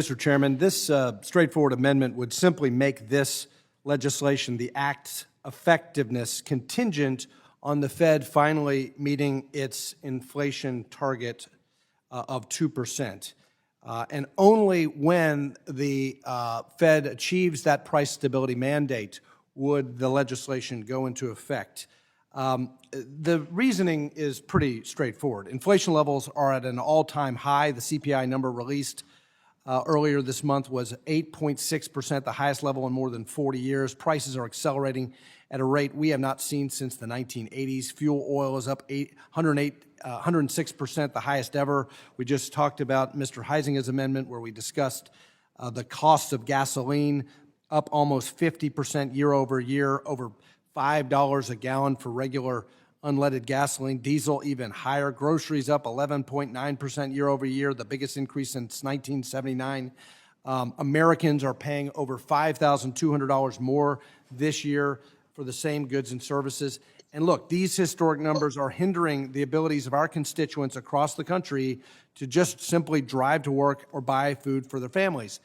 Mr. Chairman, this straightforward amendment would simply make this legislation, the act's effectiveness, contingent on the Fed finally meeting its inflation target of 2%. And only when the Fed achieves that price stability mandate would the legislation go into effect. The reasoning is pretty straightforward. Inflation levels are at an all-time high. The CPI number released earlier this month was 8.6%, the highest level in more than 40 years. Prices are accelerating at a rate we have not seen since the 1980s. Fuel oil is up 106%, the highest ever. We just talked about Mr. Heisinger's amendment where we discussed the cost of gasoline up almost 50% year over year, over $5 a gallon for regular unleaded gasoline. Diesel even higher. Groceries up 11.9% year over year, the biggest increase since 1979. Americans are paying over $5,200 more this year for the same goods and services. And look, these historic numbers are hindering the abilities of our constituents across the country to just simply drive to work or buy food for their families.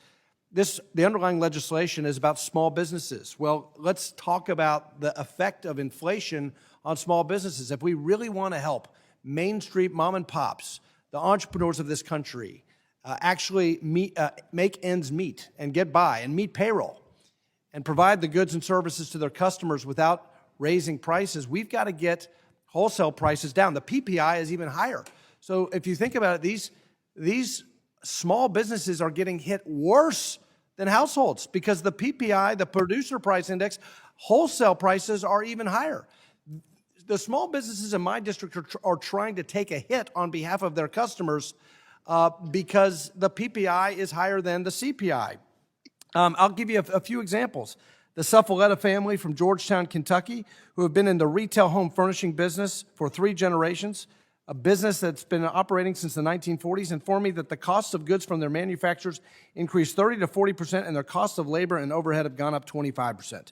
The underlying legislation is about small businesses. Well, let's talk about the effect of inflation on small businesses. If we really want to help Main Street mom and pops, the entrepreneurs of this country, actually make ends meet and get by and meet payroll and provide the goods and services to their customers without raising prices, we've got to get wholesale prices down. The PPI is even higher. So if you think about it, these small businesses are getting hit worse than households because the PPI, the producer price index, wholesale prices are even higher. The small businesses in my district are trying to take a hit on behalf of their customers because the PPI is higher than the CPI. I'll give you a few examples. The Suffaletta family from Georgetown, Kentucky, who have been in the retail home furnishing business for 3 generations, a business that's been operating since the 1940s, informed me that the cost of goods from their manufacturers increased 30 to 40%, and their cost of labor and overhead have gone up 25%.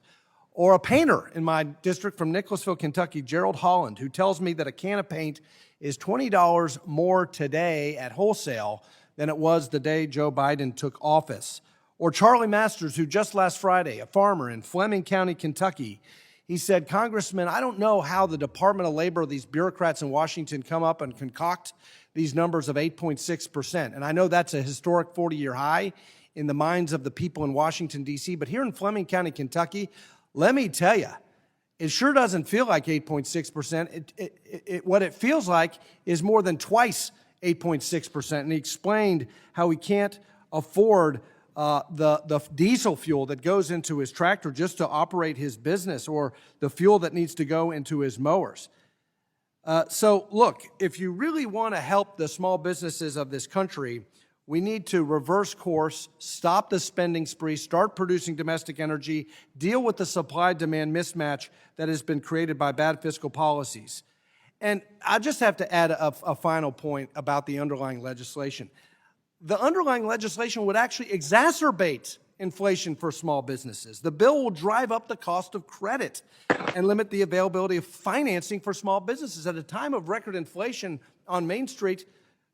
Or a painter in my district from Nicholasville, Kentucky, Gerald Holland, who tells me that a can of paint is $20 more today at wholesale than it was the day Joe Biden took office. Or Charlie Masters, who just last Friday, a farmer in Fleming County, Kentucky, he said, "Congressman, I don't know how the Department of Labor, these bureaucrats in Washington, come up and concoct these numbers of 8.6%. And I know that's a historic 40-year high in the minds of the people in Washington, D.C., but here in Fleming County, Kentucky, let me tell you, it sure doesn't feel like 8.6%. What it feels like is more than twice 8.6%. And he explained how he can't afford the diesel fuel that goes into his tractor just to operate his business, or the fuel that needs to go into his mowers. So look, if you really want to help the small businesses of this country, we need to reverse course, stop the spending spree, start producing domestic energy, deal with the supply-demand mismatch that has been created by bad fiscal policies. And I just have to add a final point about the underlying legislation. The underlying legislation would actually exacerbate inflation for small businesses. The bill will drive up the cost of credit and limit the availability of financing for small businesses. At a time of record inflation on Main Street,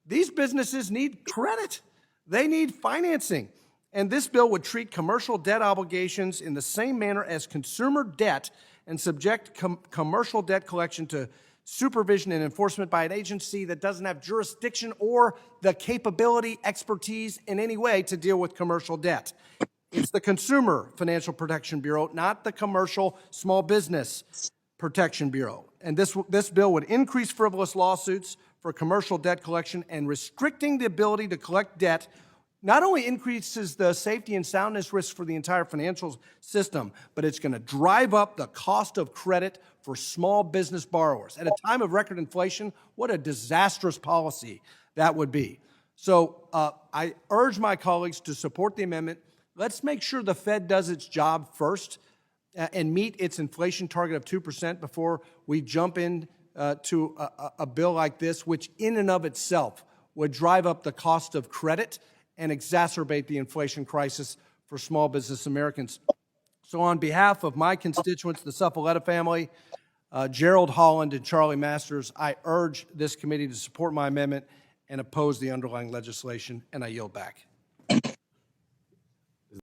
these businesses need credit. They need financing. And this bill would treat commercial debt obligations in the same manner as consumer debt and subject commercial debt collection to supervision and enforcement by an agency that doesn't have jurisdiction or the capability, expertise in any way to deal with commercial debt. It's the Consumer Financial Protection Bureau, not the Commercial Small Business Protection Bureau. And this bill would increase frivolous lawsuits for commercial debt collection, and restricting the ability to collect debt not only increases the safety and soundness risk for the entire financial system, but it's going to drive up the cost of credit for small business borrowers. At a time of record inflation, what a disastrous policy that would be. So I urge my colleagues to support the amendment. Let's make sure the Fed does its job first and meet its inflation target of 2% before we jump in to a bill like this, which in and of itself would drive up the cost of credit and exacerbate the inflation crisis for small business Americans. So on behalf of my constituents, the Suffaletta family, Gerald Holland and Charlie Masters, I urge this committee to support my amendment and oppose the underlying legislation, and I yield back.